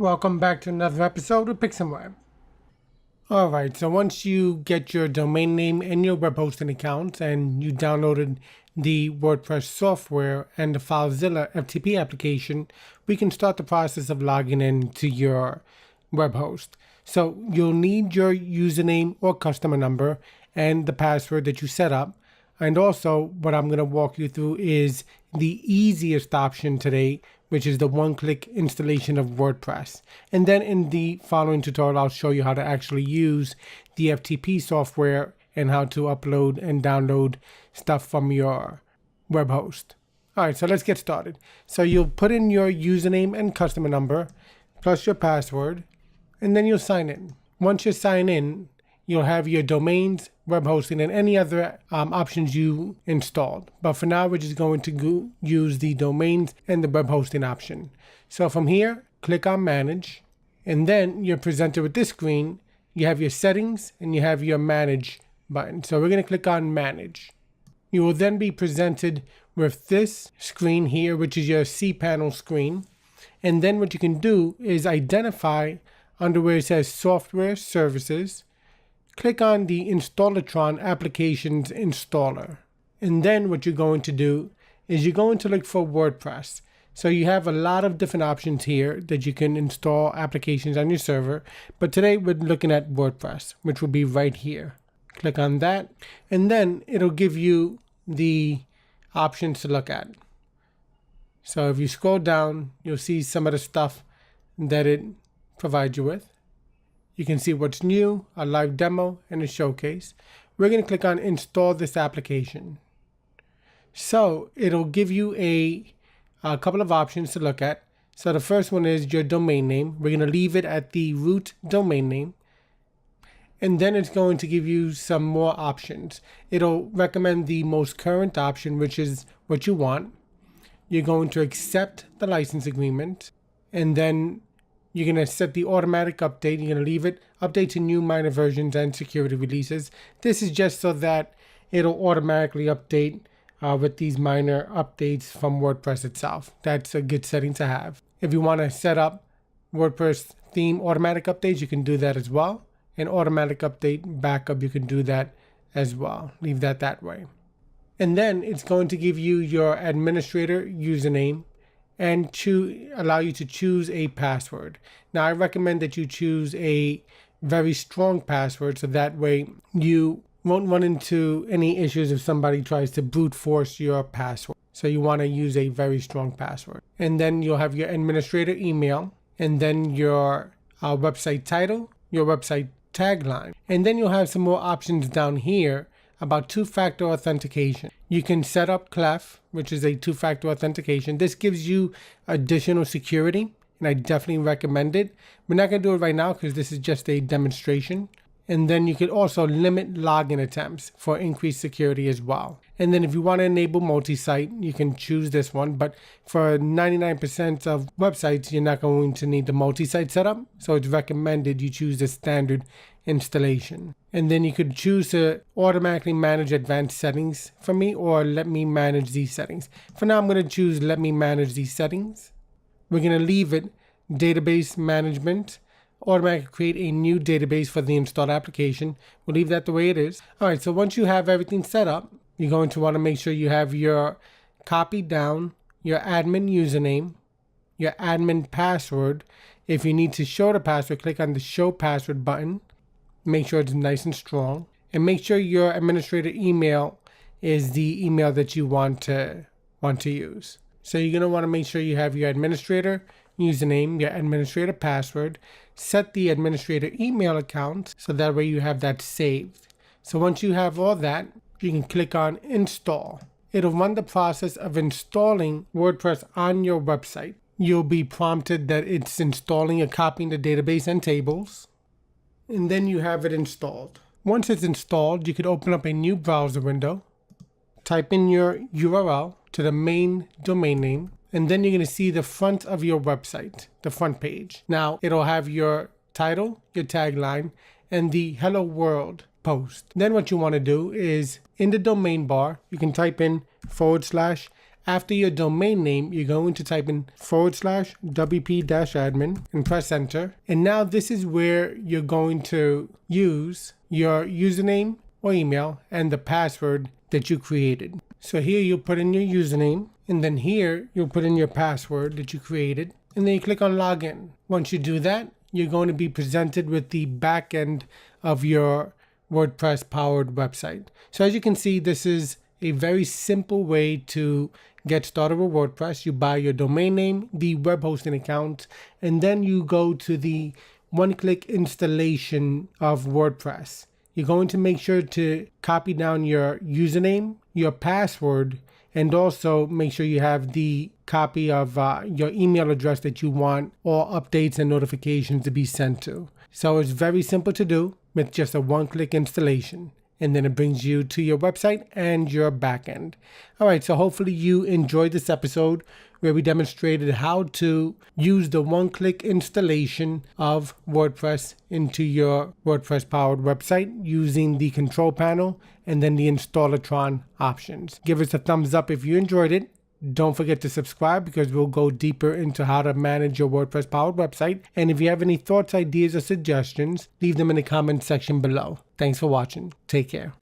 Welcome back to another episode of Pixelweb. Alright, so once you get your domain name and your web hosting account and you downloaded the WordPress software and the FileZilla FTP application, we can start the process of logging in to your web host. So you'll need your username or customer number and the password that you set up. And also what I'm going to walk you through is the easiest option today, which is the one-click installation of WordPress. And then in the following tutorial, I'll show you how to actually use the FTP software and how to upload and download stuff from your web host. All right, so let's get started. So you'll put in your username and customer number plus your password, and then you'll sign in. Once you sign in, you'll have your domains, web hosting, and any other options you installed. But for now, we're just going to use the domains and the web hosting option. So from here, click on Manage, and then you're presented with this screen. You have your settings and you have your Manage button. So we're going to click on Manage. You will then be presented with this screen here, which is your cPanel screen. And then what you can do is identify under where it says Software Services. Click on the Installatron Applications Installer. And then what you're going to do is you're going to look for WordPress. So you have a lot of different options here that you can install applications on your server. But today we're looking at WordPress, which will be right here. Click on that. And then it'll give you the options to look at. So if you scroll down, you'll see some of the stuff that it provides you with. You can see what's new, a live demo, and a showcase. We're going to click on Install this application. So it'll give you a couple of options to look at. So the first one is your domain name. We're going to leave it at the root domain name. And then it's going to give you some more options. It'll recommend the most current option, which is what you want. You're going to accept the license agreement, and then you're going to set the automatic update. You're going to leave it update to new minor versions and security releases. This is just so that it'll automatically update with these minor updates from WordPress itself. That's a good setting to have. If you want to set up WordPress theme automatic updates, you can do that as well. And automatic update backup, you can do that as well. Leave that way. And then it's going to give you your administrator username and to allow you to choose a password. Now, I recommend that you choose a very strong password, so that way you won't run into any issues if somebody tries to brute force your password. So you want to use a very strong password. And then you'll have your administrator email, and then your website title, your website tagline. And then you'll have some more options down here about two-factor authentication. You can set up Clef, which is a two-factor authentication. This gives you additional security, and I definitely recommend it. We're not going to do it right now because this is just a demonstration. And then you could also limit login attempts for increased security as well. And then if you want to enable multi-site, you can choose this one. But for 99% of websites, you're not going to need the multi-site setup. So it's recommended you choose the standard installation. And then you could choose to automatically manage advanced settings for me, or let me manage these settings. For now, I'm going to choose let me manage these settings. We're going to leave it database management. Automatically create a new database for the installed application. We'll leave that the way it is. All right, so once you have everything set up, you're going to want to make sure you have your copy down, your admin username, your admin password. If you need to show the password, click on the show password button. Make sure it's nice and strong, and make sure your administrator email is the email that you want to use. So you're going to want to make sure you have your administrator username, your administrator password, set the administrator email account so that way you have that saved. So once you have all that, you can click on Install. It'll run the process of installing WordPress on your website. You'll be prompted that it's installing and copying the database and tables, and then you have it installed. Once it's installed, you could open up a new browser window, type in your URL to the main domain name, and then you're going to see the front of your website, the front page. Now, it'll have your title, your tagline, and the Hello World post. Then what you want to do is in the domain bar, you can type in /, After your domain name, you're going to type in /wp-admin and press enter. And now this is where you're going to use your username or email and the password that you created. So here you'll put in your username, and then here you'll put in your password that you created, and then you click on login. Once you do that, you're going to be presented with the back end of your WordPress powered website. So as you can see, this is a very simple way to get started with WordPress. You buy your domain name, the web hosting account, and then you go to the one-click installation of WordPress. You're going to make sure to copy down your username, your password, and also make sure you have the copy of your email address that you want all updates and notifications to be sent to. So it's very simple to do with just a one-click installation. And then it brings you to your website and your backend. All right, so hopefully you enjoyed this episode where we demonstrated how to use the one-click installation of WordPress into your WordPress-powered website using the control panel and then the Installatron options. Give us a thumbs up if you enjoyed it. Don't forget to subscribe because we'll go deeper into how to manage your WordPress-powered website. And if you have any thoughts, ideas, or suggestions, leave them in the comments section below. Thanks for watching. Take care.